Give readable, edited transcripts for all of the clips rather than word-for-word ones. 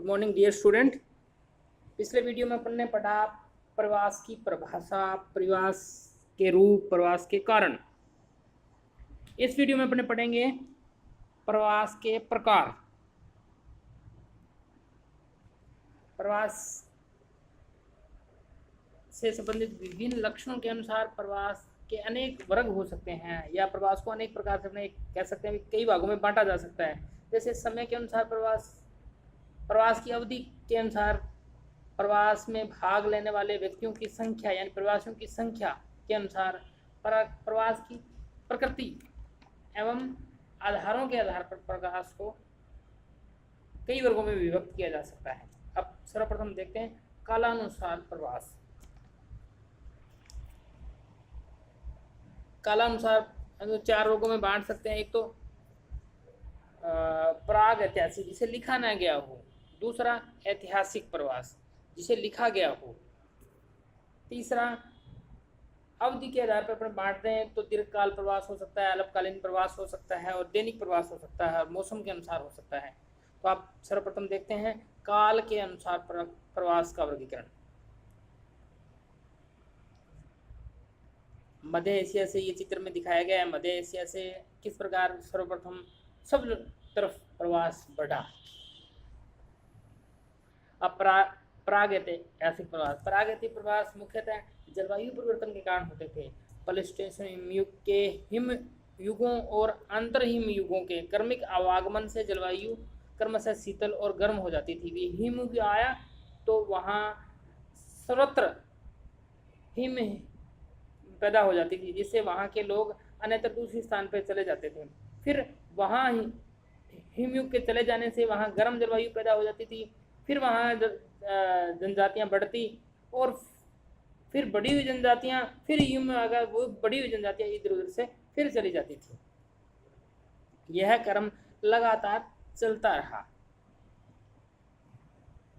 Good morning dear student. पिछले वीडियो में अपन ने पढ़ा प्रवास की परिभाषा, प्रवास के रूप, प्रवास के कारण। इस वीडियो में अपन पढ़ेंगे प्रवास के प्रकार। प्रवास से संबंधित विभिन्न लक्षणों के अनुसार प्रवास के अनेक वर्ग हो सकते हैं, या प्रवास को अनेक प्रकार से अपने कह सकते हैं कई भागों में बांटा जा सकता है। जैसे समय के अनुसार प्रवास की अवधि के अनुसार, प्रवास में भाग लेने वाले व्यक्तियों की संख्या यानी प्रवासियों की संख्या के अनुसार, प्रवास की प्रकृति एवं आधारों के आधार पर प्रवास को कई वर्गों में विभक्त किया जा सकता है। अब सर्वप्रथम देखते हैं कालानुसार प्रवास। कालानुसार हम चार वर्गों में बांट सकते हैं। एक तो प्राग ऐतिहासिक, जिसे लिखा ना गया हो। दूसरा ऐतिहासिक प्रवास, जिसे लिखा गया हो। तीसरा अवधि के आधार पर अपन बांटते हैं तो दीर्घकाल प्रवास हो सकता है, अल्पकालीन प्रवास हो सकता है और दैनिक प्रवास हो सकता है, और मौसम के अनुसार हो सकता है। तो आप सर्वप्रथम देखते हैं काल के अनुसार प्रवास का वर्गीकरण। मध्य एशिया से ये चित्र में दिखाया गया है। मध्य एशिया से किस प्रकार सर्वप्रथम सब तरफ प्रवास बढ़ा। अब प्रागैतिहासिक प्रवास। प्रागैतिहासिक प्रवास मुख्यतः जलवायु परिवर्तन के कारण होते थे। प्लेस्टोसीन युग के हिम युगों और अंतर हिम युगों के क्रमिक आवागमन से जलवायु क्रमशः शीतल और गर्म हो जाती थी। वे हिम युग आया तो वहाँ सर्वत्र हिम पैदा हो जाती थी, जिससे वहाँ के लोग अन्यत्र दूसरे स्थान पर चले जाते थे। फिर वहाँ हिमयुग के चले जाने से वहाँ गर्म जलवायु पैदा हो जाती थी। फिर वहाँ जनजातियाँ बढ़ती और फिर बढ़ी हुई जनजातियाँ, फिर हिम अगर वो बढ़ी हुई जनजातियाँ इधर उधर से फिर चली जाती थी। यह क्रम लगातार चलता रहा।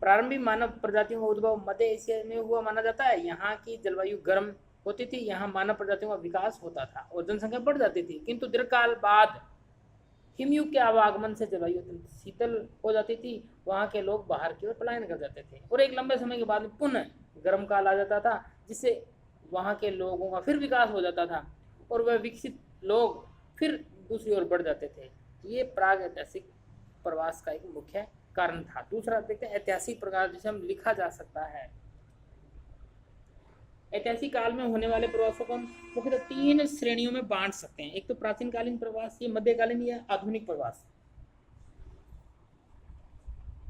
प्रारंभिक मानव प्रजातियों का उद्भव मध्य एशिया में हुआ माना जाता है। यहाँ की जलवायु गर्म होती थी, यहाँ मानव प्रजातियों का विकास होता था और जनसंख्या बढ़ जाती थी। किंतु दीर्घकाल बाद हिमयुग के आवागमन से जलवायु शीतल हो जाती थी, वहाँ के लोग बाहर की ओर पलायन कर जाते थे और एक लंबे समय के बाद पुनः गर्म काल आ जाता था, जिससे वहाँ के लोगों का फिर विकास हो जाता था और वह विकसित लोग फिर दूसरी ओर बढ़ जाते थे। ये प्रागैतिहासिक प्रवास का एक मुख्य कारण था। दूसरा देखते हैं ऐतिहासिक प्रकार, जिसे हम लिखा जा सकता है। ऐतिहासिक काल में होने वाले प्रवासों को हम मुख्यतः तीन श्रेणियों में बांट सकते हैं। एक तो प्राचीनकालीन प्रवास, ये मध्यकालीन या आधुनिक प्रवास।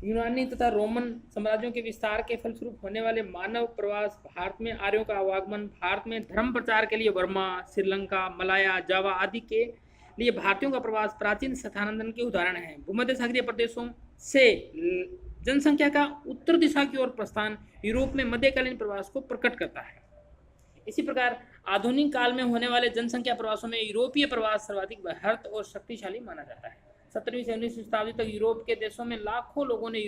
यूनानी तथा रोमन साम्राज्यों के विस्तार के फलस्वरूप होने वाले मानव प्रवास, भारत में आर्यों का आवागमन, भारत में धर्म प्रचार के लिए बर्मा, श्रीलंका, मलाया, जावा आदि के लिए भारतीयों का प्रवास प्राचीन स्थानांतरण के उदाहरण है। भूमध्य सागरीय प्रदेशों से जनसंख्या का उत्तर दिशा की ओर प्रस्थान यूरोप में मध्यकालीन प्रवास को प्रकट करता है। इसी प्रकार आधुनिक काल में होने वाले जनसंख्या प्रवासों में यूरोपीय प्रवास सर्वाधिक बृहत और शक्तिशाली माना जाता है। 17वीं से 19वीं शताब्दी तक यूरोप के देशों में लाखों लोगों ने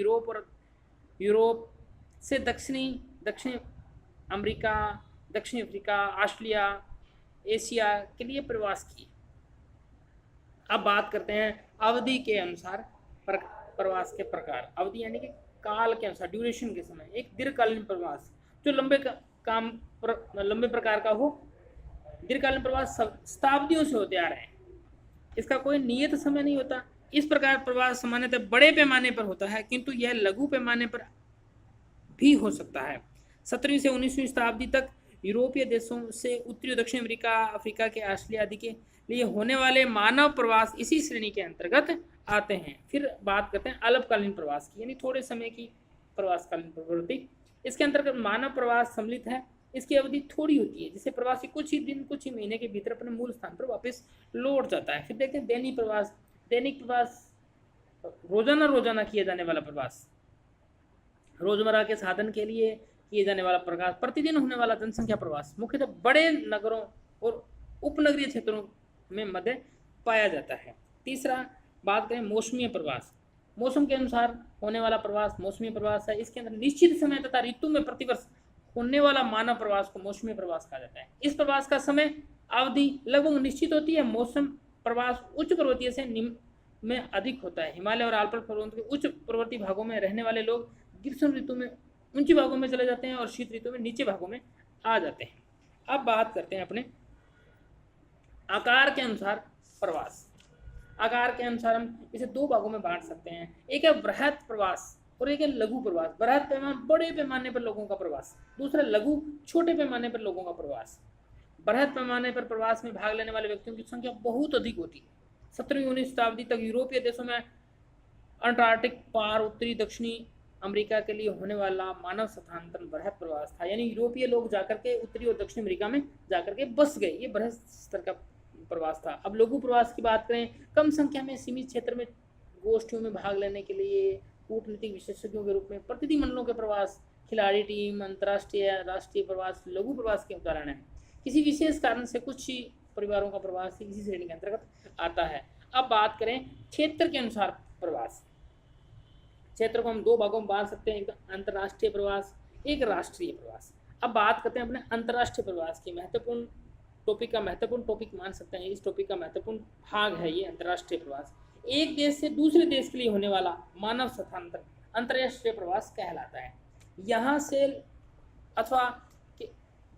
यूरोप से दक्षिण अमेरिका, दक्षिण अफ्रीका, ऑस्ट्रेलिया, एशिया के लिए प्रवास किए। अब बात करते हैं अवधि के अनुसार प्रवास के प्रकार। अवधि यानी कि काल के अनुसार, ड्यूरेशन के समय। एक दीर्घकालीन प्रवास जो लंबे प्रकार का हो। दीर्घकालीन प्रवास शताब्दियों से होते आ रहे हैं, इसका कोई नियत समय नहीं होता। इस प्रकार प्रवास सामान्यतः बड़े पैमाने पर होता है, किंतु यह लघु पैमाने पर भी हो सकता है। 17वीं से 19वीं शताब्दी तक यूरोपीय देशों से उत्तरी और दक्षिण अमेरिका, अफ्रीका के ऑस्ट्रेलिया आदि के लिए होने वाले मानव प्रवास इसी श्रेणी के अंतर्गत आते हैं। फिर बात करते हैं अल्पकालीन प्रवास की, यानी थोड़े समय की प्रवासकालीन प्रवृत्ति। इसके अंतर्गत मानव प्रवास सम्मिलित है। इसकी अवधि थोड़ी होती है, जिससे प्रवासी कुछ ही दिन, कुछ ही महीने के भीतर अपने मूल स्थान पर वापस लौट जाता है। फिर देखते हैं दैनिक प्रवास। दैनिक प्रवास रोजाना किया जाने वाला प्रवास, रोजमर्रा के साधन के लिए किए जाने वाला प्रवास, प्रतिदिन होने वाला जनसंख्या प्रवास मुख्यतः बड़े नगरों और उपनगरीय क्षेत्रों में मध्य पाया जाता है। तीसरा बात करें मौसमी प्रवास। मौसम के अनुसार होने वाला प्रवास मौसमी प्रवास है। इसके अंदर निश्चित समय तथा ऋतु में प्रतिवर्ष होने वाला मानव प्रवास को मौसमी प्रवास कहा जाता है। इस प्रवास का समय अवधि लगभग निश्चित होती है। मौसम प्रवास उच्च पर्वतीय से में अधिक होता है। हिमालय और आल्प्स पर्वतों के उच्च पर्वतीय भागों में रहने वाले लोग ग्रीष्म ऋतु में ऊंची भागों में चले जाते हैं और शीत ऋतु में नीचे भागों में आ जाते हैं। अब बात करते हैं अपने आकार के अनुसार प्रवास। आकार के अनुसार हम इसे दो भागों में बांट सकते हैं, एक है बृहत प्रवास और एक है लघु प्रवास। बृहत पैमाने बड़े पैमाने पर लोगों का प्रवास, दूसरा लघु छोटे पैमाने पर लोगों का प्रवास। बृहत पैमाने पर प्रवास में भाग लेने वाले व्यक्तियों की संख्या बहुत अधिक होती है। 17वीं-19वीं शताब्दी तक यूरोपीय देशों में अंटार्कटिक पार उत्तरी दक्षिणी अमेरिका के लिए होने वाला मानव स्थानांतरण बृहत प्रवास था, यानी यूरोपीय लोग जाकर के उत्तरी और दक्षिण अमेरिका में जाकर के बस गए। ये बृहत स्तर का प्रवास था। अब लघु प्रवास की बात करें, कम संख्या में सीमित क्षेत्र में गोष्ठियों में भाग लेने के लिए कूटनीतिक विशेषज्ञों के रूप में प्रतिनिधिमंडलों के प्रवास, खिलाड़ी टीम, अंतर्राष्ट्रीय राष्ट्रीय प्रवास लघु प्रवास के उदाहरण है। किसी विशेष कारण से कुछ ही परिवारों का प्रवास इसी श्रेणी के अंतर्गत आता है। अब बात करें क्षेत्र के अनुसार प्रवास। क्षेत्र को हम दो भागों में बांट सकते हैं, एक अंतर्राष्ट्रीय प्रवास, एक राष्ट्रीय प्रवास। अब बात करते हैं अपने अंतर्राष्ट्रीय प्रवास की। महत्वपूर्ण टॉपिक मान सकते हैं, इस टॉपिक का महत्वपूर्ण भाग है ये अंतर्राष्ट्रीय प्रवास। एक देश से दूसरे देश के लिए होने वाला मानव स्थानांतरण अंतर्राष्ट्रीय प्रवास कहलाता है। यहाँ से अथवा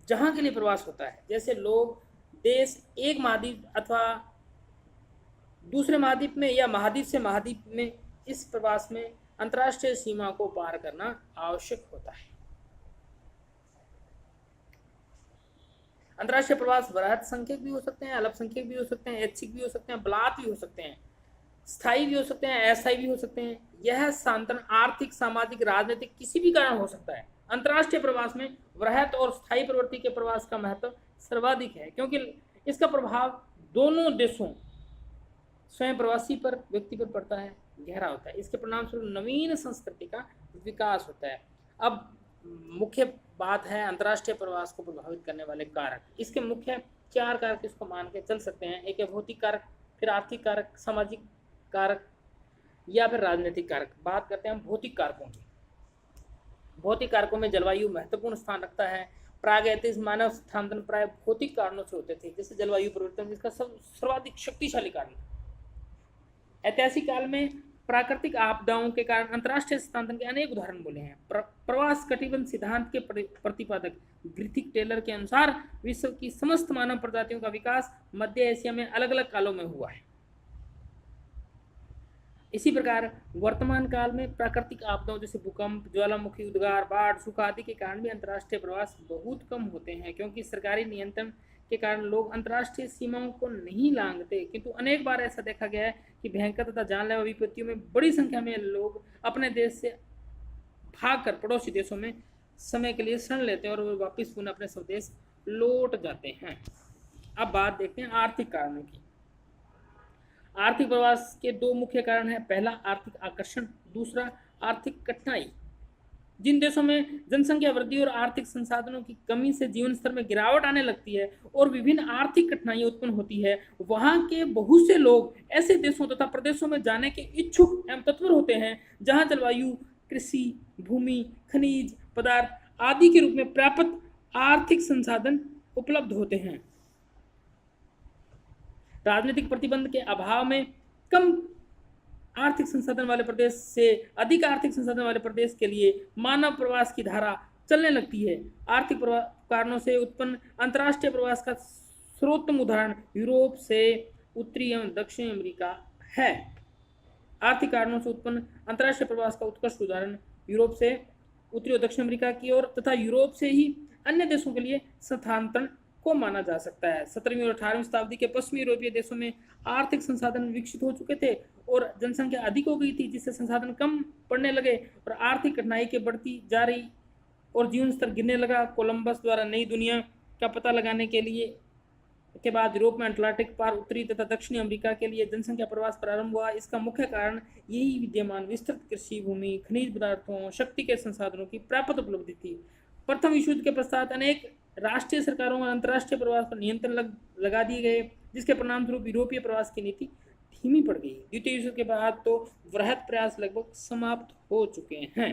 जहाँ के लिए प्रवास होता है, जैसे लोग देश एक महाद्वीप अथवा दूसरे महाद्वीप में या महाद्वीप से महाद्वीप में, इस प्रवास में अंतर्राष्ट्रीय सीमा को पार करना आवश्यक होता है। अंतर्राष्ट्रीय प्रवास बृहत संख्यक भी हो सकते हैं, अल्पसंख्यक भी हो सकते हैं, ऐच्छिक भी हो सकते हैं, बलात् भी हो सकते हैं, स्थायी भी हो सकते हैं, अस्थायी भी हो सकते हैं। यह स्थानांतरण आर्थिक, सामाजिक, राजनीतिक किसी भी कारण हो सकता है। अंतर्राष्ट्रीय प्रवास में बृहत और स्थायी प्रवृत्ति के प्रवास का महत्व सर्वाधिक है, क्योंकि इसका प्रभाव दोनों देशों स्वयं प्रवासी पर, व्यक्ति पर पड़ता है, गहरा होता है। इसके परिणाम स्वरूप नवीन संस्कृति का विकास होता है। अब मुख्य बात है अंतर्राष्ट्रीय प्रवास को प्रभावित करने वाले कारक। इसके मुख्य 4 कारक इसको मान के चल सकते हैं। एक है भौतिक कारक, फिर आर्थिक कारक, सामाजिक कारक या फिर राजनीतिक कारक। बात करते हैं हम भौतिक कारकों की। भौतिक कारकों में जलवायु महत्वपूर्ण स्थान रखता है। प्रागैतिहासिक मानव स्थानांतरण प्राय भौतिक कारणों से होते थे, जैसे जलवायु परिवर्तन, जिसका सर्वाधिक शक्तिशाली कारण। ऐतिहासिक काल में प्राकृतिक आपदाओं के कारण अंतर्राष्ट्रीय स्थानांतरण के अनेक उदाहरण बोले हैं। प्रवास कटिबंध सिद्धांत के प्रतिपादक ग्रिथिक टेलर के अनुसार विश्व की समस्त मानव प्रजातियों का विकास मध्य एशिया में अलग अलग कालों में हुआ है। इसी प्रकार वर्तमान काल में प्राकृतिक आपदाओं जैसे भूकंप, ज्वालामुखी उद्गार, बाढ़, सूखा आदि के कारण भी अंतर्राष्ट्रीय प्रवास बहुत कम होते हैं, क्योंकि सरकारी नियंत्रण के कारण लोग अंतर्राष्ट्रीय सीमाओं को नहीं लांघते। किंतु अनेक बार ऐसा देखा गया है कि भयंकर तथा जानलेवा विपत्तियों में बड़ी संख्या में लोग अपने देश से भागकर पड़ोसी देशों में समय के लिए शरण लेते हैं और वो वापस पुनः अपने स्वदेश लौट जाते हैं। अब बात देखते हैं आर्थिक कारणों की। आर्थिक प्रवास के 2 मुख्य कारण हैं। पहला आर्थिक आकर्षण, दूसरा आर्थिक कठिनाई। जिन देशों में जनसंख्या वृद्धि और आर्थिक संसाधनों की कमी से जीवन स्तर में गिरावट आने लगती है और विभिन्न आर्थिक कठिनाइयां उत्पन्न होती है, वहां के बहुत से लोग ऐसे देशों तथा प्रदेशों में जाने के इच्छुक एवं तत्पर होते हैं जहां जलवायु, कृषि, भूमि, खनिज पदार्थ आदि के रूप में प्राप्त आर्थिक संसाधन उपलब्ध होते हैं। राजनीतिक प्रतिबंध के अभाव में कम आर्थिक संसाधन वाले प्रदेश से अधिक आर्थिक संसाधन वाले प्रदेश के लिए मानव प्रवास की धारा चलने लगती है। आर्थिक कारणों से उत्पन्न अंतर्राष्ट्रीय प्रवास का सर्वोत्तम उदाहरण यूरोप से उत्तरी एवं दक्षिण अमेरिका है। आर्थिक कारणों से उत्पन्न अंतर्राष्ट्रीय प्रवास का उत्कृष्ट उदाहरण यूरोप से उत्तरी और दक्षिण अमेरिका की ओर तथा यूरोप से ही अन्य देशों के लिए स्थानांतरण को माना जा सकता है। 17वीं और 18वीं शताब्दी के पश्चिमी यूरोपीय देशों में आर्थिक संसाधन विकसित हो चुके थे और जनसंख्या अधिक हो गई थी, जिससे संसाधन कम पड़ने लगे और आर्थिक कठिनाई के बढ़ती जा रही और जीवन स्तर गिरने लगा। कोलंबस द्वारा नई दुनिया का पता लगाने के बाद यूरोप में अटलांटिक पार उत्तरी तथा दक्षिणी अमेरिका के लिए जनसंख्या प्रवास प्रारंभ हुआ। इसका मुख्य कारण यही विद्यमान विस्तृत कृषि भूमि, खनिज पदार्थों, शक्ति के संसाधनों की पर्याप्त उपलब्धि थी। प्रथम विश्व युद्ध के पश्चात अनेक राष्ट्रीय सरकारों और अंतर्राष्ट्रीय प्रवास पर नियंत्रण लगा दिए गए, जिसके परिणाम स्वरूप यूरोपीय प्रवास की नीति धीमी पड़ गई। द्वितीय विश्व के बाद तो वृहद प्रयास लगभग समाप्त हो चुके हैं।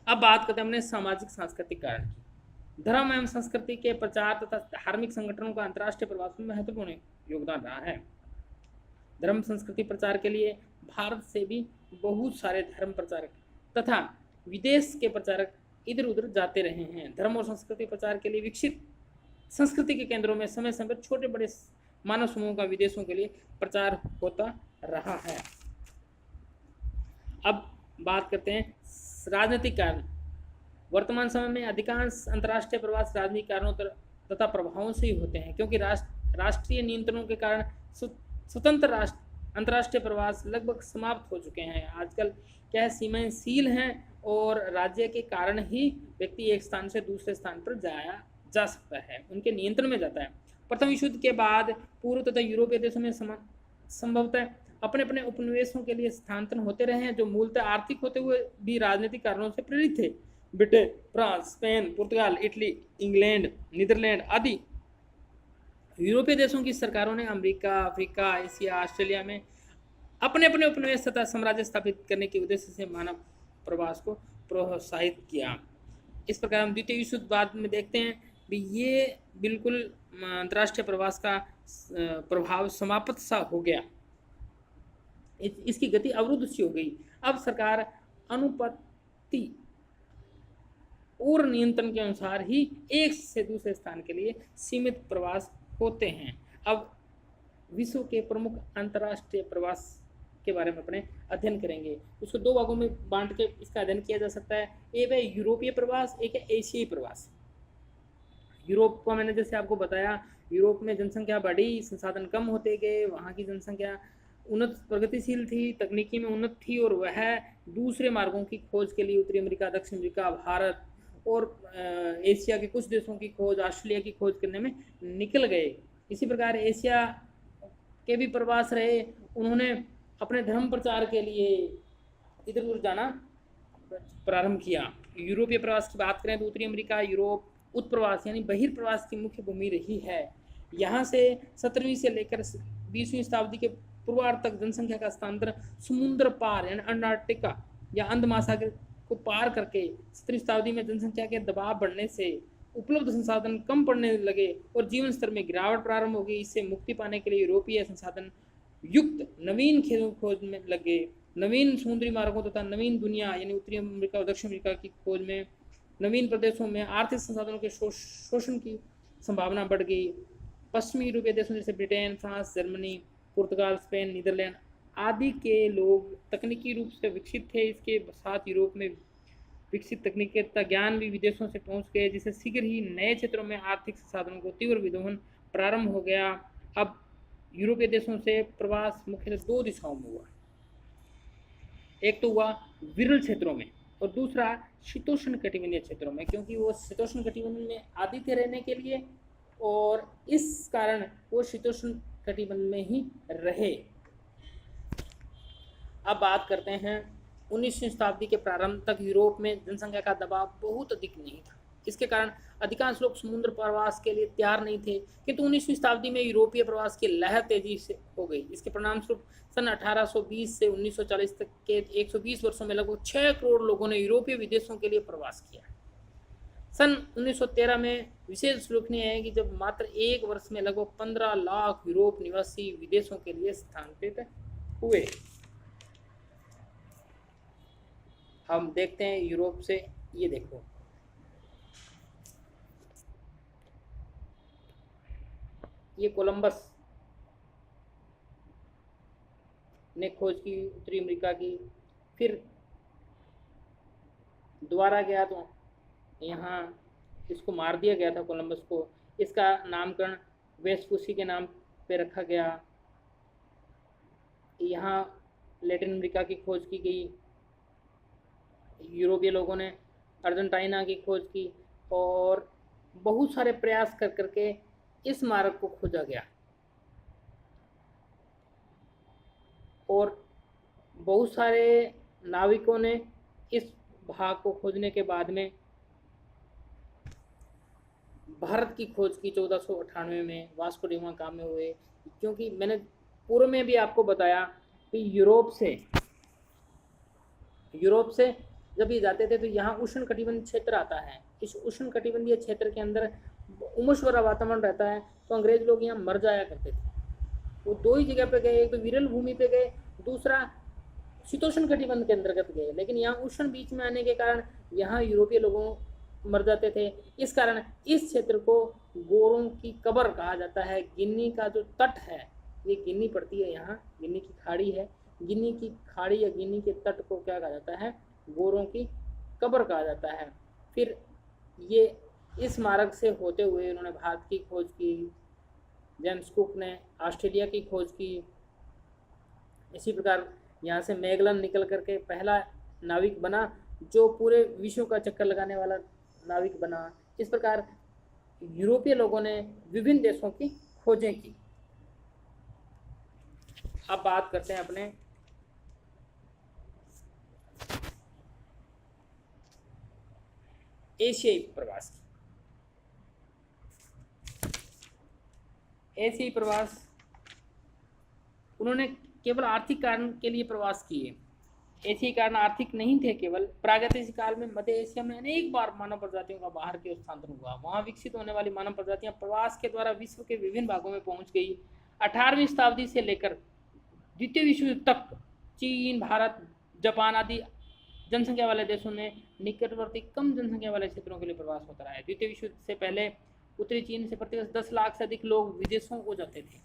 अब बात करते हैं हमने सामाजिक सांस्कृतिक कारण की। धर्म एवं संस्कृति के प्रचार तथा धार्मिक संगठनों का अंतर्राष्ट्रीय प्रवास में महत्वपूर्ण योगदान रहा है। धर्म संस्कृति प्रचार के लिए भारत से भी बहुत सारे धर्म प्रचारक तथा विदेश के प्रचारक इधर उधर जाते रहे हैं। धर्म और संस्कृति प्रचार के लिए विकसित संस्कृति के केंद्रों में समय समय पर छोटे बड़े मानव समूहों का विदेशों के लिए प्रचार होता रहा है। अब बात करते हैं राजनीतिक कारण। वर्तमान समय में अधिकांश अंतर्राष्ट्रीय प्रवास राजनीतिक कारणों तथा प्रभावों से ही होते हैं, क्योंकि राष्ट्रीय नियंत्रणों के कारण स्वतंत्र अंतर्राष्ट्रीय प्रवास लगभग समाप्त हो चुके हैं। आजकल क्या है, सीमाएं सील हैं और राज्य के कारण ही व्यक्ति एक स्थान से दूसरे स्थान पर जाया जा सकता है, उनके नियंत्रण में जाता है। प्रथम विश्व युद्ध के बाद पूर्व तथा यूरोपीय देशों में संभवतः अपने अपने उपनिवेशों के लिए स्थानांतरण होते रहे हैं, जो मूलतः आर्थिक होते हुए भी राजनीतिक कारणों से प्रेरित थे। ब्रिटेन, फ्रांस, स्पेन, पुर्तगाल, इटली, इंग्लैंड, नीदरलैंड आदि यूरोपीय देशों की सरकारों ने अमेरिका, अफ्रीका, एशिया, ऑस्ट्रेलिया में अपने अपने उपनिवेश तथा साम्राज्य स्थापित करने के उद्देश्य से मानव प्रवास को प्रोत्साहित किया। इस प्रकार हम द्वितीय विश्व युद्ध बाद में देखते हैं भी ये बिल्कुल अंतर्राष्ट्रीय प्रवास का प्रभाव समाप्त सा हो गया, इसकी गति अवरुद्ध सी हो गई। अब सरकार अनुपत्ति और नियंत्रण के अनुसार ही एक से दूसरे स्थान के लिए सीमित प्रवास होते हैं। अब विश्व के प्रमुख अंतर्राष्ट्रीय प्रवास के बारे में अपने अध्ययन करेंगे। उसको दो भागों में बांट के इसका अध्ययन किया जा सकता है। एक है यूरोपीय प्रवास, एक है एशियाई प्रवास। यूरोप को मैंने जैसे आपको बताया, यूरोप में जनसंख्या बढ़ी, संसाधन कम होते गए, वहाँ की जनसंख्या उन्नत प्रगतिशील थी, तकनीकी में उन्नत थी और वह दूसरे मार्गों की खोज के लिए उत्तरी अमेरिका, दक्षिण अमेरिका, भारत और एशिया के कुछ देशों की खोज, ऑस्ट्रेलिया की खोज करने में निकल गए। इसी प्रकार एशिया के भी प्रवास रहे, उन्होंने अपने धर्म प्रचार के लिए इधर उधर जाना प्रारंभ किया। यूरोपीय प्रवास की बात करें तो उत्तरी अमेरिका, यूरोप उत्प्रवास यानी बहिर्प्रवास की मुख्य भूमि रही है। यहाँ से 17वीं से लेकर 20वीं शताब्दी के पूर्वार्ध तक जनसंख्या का स्थानांतरण समुद्र पार यानी अंटार्कटिका या अंध महासागर को पार करके 17वीं शताब्दी में जनसंख्या के दबाव बढ़ने से उपलब्ध संसाधन कम पड़ने लगे और जीवन स्तर में गिरावट प्रारंभ हो गई। इससे मुक्ति पाने के लिए यूरोपीय संसाधन युक्त नवीन खेलों खोज में लगे, नवीन समुद्री मार्गों तथा नवीन दुनिया यानी उत्तरी अमेरिका और दक्षिण अमेरिका की खोज में, नवीन प्रदेशों में आर्थिक संसाधनों के शोषण की संभावना बढ़ गई। पश्चिमी यूरोपीय देशों जैसे ब्रिटेन, फ्रांस, जर्मनी, पुर्तगाल, स्पेन, नीदरलैंड आदि के लोग तकनीकी रूप से विकसित थे। इसके साथ यूरोप में विकसित तकनीकी तथा ज्ञान भी विदेशों से पहुंच गए, जिससे शीघ्र ही नए क्षेत्रों में आर्थिक संसाधनों को तीव्र विदोहन प्रारंभ हो गया। अब यूरोपीय देशों से प्रवास मुख्यतः दो दिशाओं में हुआ। एक तो हुआ विरल क्षेत्रों में और दूसरा शीतोष्ण कटिबंधीय क्षेत्रों में, क्योंकि वो शीतोष्ण कटिबंध में आदि थे रहने के लिए और इस कारण वो शीतोष्ण कटिबंध में ही रहे। अब बात करते हैं 19वीं शताब्दी के प्रारंभ तक यूरोप में जनसंख्या का दबाव बहुत अधिक नहीं था। इसके कारण अधिकांश लोग समुद्र प्रवास के लिए तैयार नहीं थे, किंतु 19वीं शताब्दी में यूरोपीय प्रवास की लहर तेजी से हो गई। इसके परिणाम स्वरूप सन 1820 से 1940 तक के 120 वर्षों में लगभग 6 करोड़ लोगों ने यूरोपीय विदेशों के लिए प्रवास किया। सन 1913 में विशेष उल्लेखनीय है कि जब मात्र एक वर्ष में लगभग 15 लाख यूरोप निवासी विदेशों के लिए स्थानांतरित हुए। हम देखते हैं यूरोप से, ये देखो ये कोलंबस ने खोज की उत्तरी अमेरिका की, फिर दोबारा गया तो यहाँ इसको मार दिया गया था कोलंबस को। इसका नामकरण वेस्पुसी के नाम पे रखा गया। यहाँ लैटिन अमेरिका की खोज की गई, यूरोपीय लोगों ने अर्जेंटीना की खोज की और बहुत सारे प्रयास कर करके इस मार्ग को खोजा गया और बहुत सारे नाविकों ने इस भाग को खोजने के बाद में भारत की खोज की 1498 में वास्को डी गामा काम में हुए। क्योंकि मैंने पूर्व में भी आपको बताया कि यूरोप से जब ये जाते थे तो यहाँ उष्ण कटिबंध क्षेत्र आता है। इस उष्ण कटिबंधीय क्षेत्र के अंदर उमस भरा वातावरण रहता है, तो अंग्रेज लोग यहाँ मर जाया करते थे। वो दो ही जगह पे गए, एक तो विरल भूमि पे गए, दूसरा शीतोष्ण कटिबंध के अंतर्गत गए। लेकिन यहाँ उष्ण बीच में आने के कारण यहाँ यूरोपीय लोगों मर जाते थे। इस कारण इस क्षेत्र को गोरों की कब्र कहा जाता है। गिन्नी का जो तट है, ये गिन्नी पड़ती है यहाँ, गिन्नी की खाड़ी है, गिन्नी की खाड़ी या गिन्नी के तट को क्या कहा जाता है, गोरों की कब्र कहा जाता है। फिर ये इस मार्ग से होते हुए उन्होंने भारत की खोज की, जेम्स कुक ने ऑस्ट्रेलिया की खोज की। इसी प्रकार यहाँ से मैगलन निकल करके पहला नाविक बना जो पूरे विश्व का चक्कर लगाने वाला नाविक बना। इस प्रकार यूरोपीय लोगों ने विभिन्न देशों की खोजें की। अब बात करते हैं अपने एशियाई प्रवास की। एशियाई प्रवास उन्होंने केवल आर्थिक कारण के लिए प्रवास किए। एशियाई कारण आर्थिक नहीं थे केवल। प्रागैतिहासिक काल में मध्य एशिया में अनेक बार मानव प्रजातियों का बाहर की ओर स्थानांतरण हुआ। वहां विकसित होने वाली मानव प्रजातियां प्रवास के द्वारा विश्व के विभिन्न भागों में पहुंच गई। 18वीं शताब्दी से लेकर द्वितीय विश्व युद्ध तक चीन, भारत, जापान आदि जनसंख्या वाले देशों में निकटवर्ती कम जनसंख्या वाले क्षेत्रों के लिए प्रवास होता रहा है। द्वितीय विश्व युद्ध से पहले उत्तरी चीन से प्रतिवर्ष 10 लाख से अधिक लोग विदेशों को जाते थे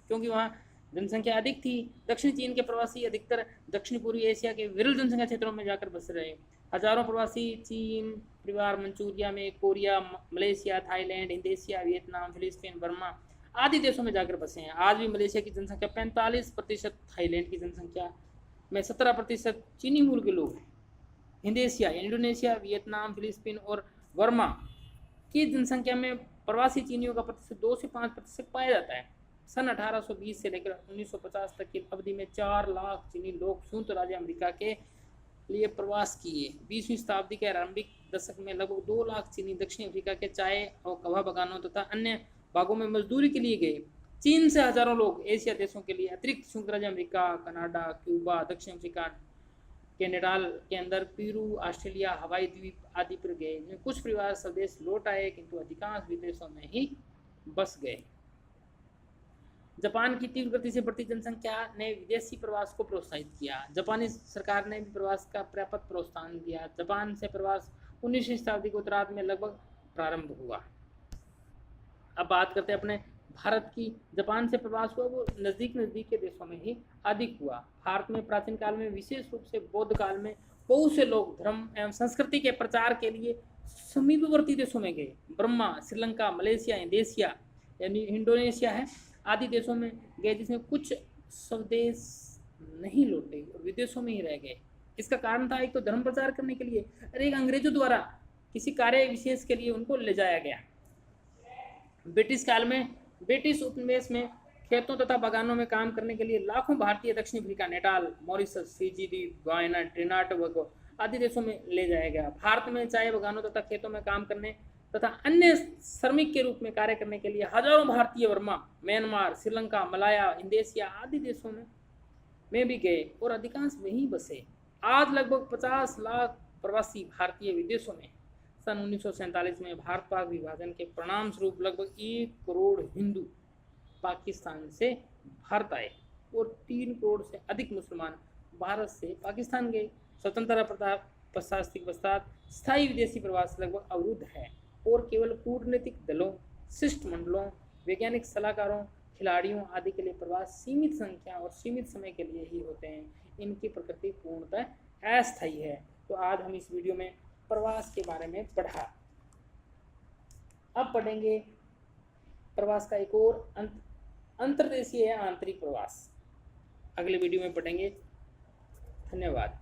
क्योंकि वहाँ जनसंख्या अधिक थी। दक्षिण चीन के प्रवासी अधिकतर दक्षिण पूर्वी एशिया के विरल जनसंख्या क्षेत्रों में जाकर बस रहे। हजारों प्रवासी चीन परिवार मंचूरिया में, Korea, Malaysia, Thailand, Indonesia, Vietnam, फिलिस्तीन, बर्मा आदि देशों में जाकर बसे हैं। आज भी मलेशिया की जनसंख्या 45%, थाईलैंड की जनसंख्या में 17% चीनी मूल के लोग हैं। इंडोनेशिया, वियतनाम, फिलिस्तीन और बर्मा की जनसंख्या में प्रवासी चीनियों का प्रतिशत 2 से 5% पाया जाता है। सन 1820 से लेकर 1950 तक की अवधि में 4 लाख चीनी लोग संयुक्त राज्य अमेरिका के लिए प्रवास किए। 20वीं शताब्दी के आरंभिक दशक में लगभग 2 लाख चीनी दक्षिण अफ्रीका के चाय और कवा बागानों तथा अन्य भागों में मजदूरी के लिए गए। चीन से हजारों लोग एशिया देशों के लिए अतिरिक्त संयुक्त राज्य अमेरिका, कनाडा, क्यूबा, दक्षिण अफ्रीका के नेटाल के अंदर पेरू, ऑस्ट्रेलिया, हवाई द्वीप आदि पर गए। इनमें कुछ परिवार स्वदेश लौट आए किंतु अधिकांश विदेशों में ही बस गए। जापान की तीव्र गति से बढ़ती जनसंख्या ने विदेशी प्रवास को प्रोत्साहित किया। जापानी सरकार ने भी प्रवास का पर्याप्त प्रोत्साहन दिया। जापान से प्रवास 19वीं शताब्दी के उत्तरार्ध में लगभग प्रारंभ हुआ। अब बात करते हैं अपने भारत की। जापान से प्रवास हुआ वो नज़दीक के देशों में ही अधिक हुआ। भारत में प्राचीन काल में विशेष रूप से बौद्ध काल में बहुत से लोग धर्म एवं संस्कृति के प्रचार के लिए समीपवर्ती देशों में गए। बर्मा, श्रीलंका, मलेशिया, इंडोनेशिया यानी इंडोनेशिया है आदि देशों में गए, जिसमें कुछ स्वदेश नहीं लौटे और विदेशों में ही रह गए। इसका कारण था एक तो धर्म प्रचार करने के लिए और एक अंग्रेजों द्वारा किसी कार्य विशेष के लिए उनको ले जाया गया। ब्रिटिश काल में ब्रिटिश उपनिवेश में खेतों तथा बागानों में काम करने के लिए लाखों भारतीय दक्षिण अफ्रीका, नेपाल, मॉरिशस, फिजी द्वीप, गयाना, ट्रिनिडाद टोबैगो आदि देशों में ले जाया गया। भारत में चाय बागानों तथा खेतों में काम करने तथा अन्य श्रमिक के रूप में कार्य करने के लिए हजारों भारतीय Burma, Myanmar, Sri Lanka, Malaya, Indonesia आदि देशों में भी गए और अधिकांश वहीं बसे। आज लगभग 50 लाख प्रवासी भारतीय विदेशों में। सन 1947 में भारत पाक विभाजन के परिणाम स्वरूप लगभग 1 करोड़ हिंदू पाकिस्तान से भारत आए और 3 करोड़ से अधिक मुसलमान भारत से पाकिस्तान गए। स्वतंत्रता पश्चात स्थायी विदेशी प्रवास लगभग अवरुद्ध है और केवल कूटनीतिक दलों, शिष्टमंडलों, वैज्ञानिक सलाहकारों, खिलाड़ियों आदि के लिए प्रवास सीमित संख्या और सीमित समय के लिए ही होते हैं। इनकी प्रकृति पूर्णतः अस्थायी है। तो आज हम इस वीडियो में प्रवास के बारे में पढ़ा। अब पढ़ेंगे प्रवास का एक और अंतर्देशीय या आंतरिक प्रवास। अगले वीडियो में पढ़ेंगे। धन्यवाद।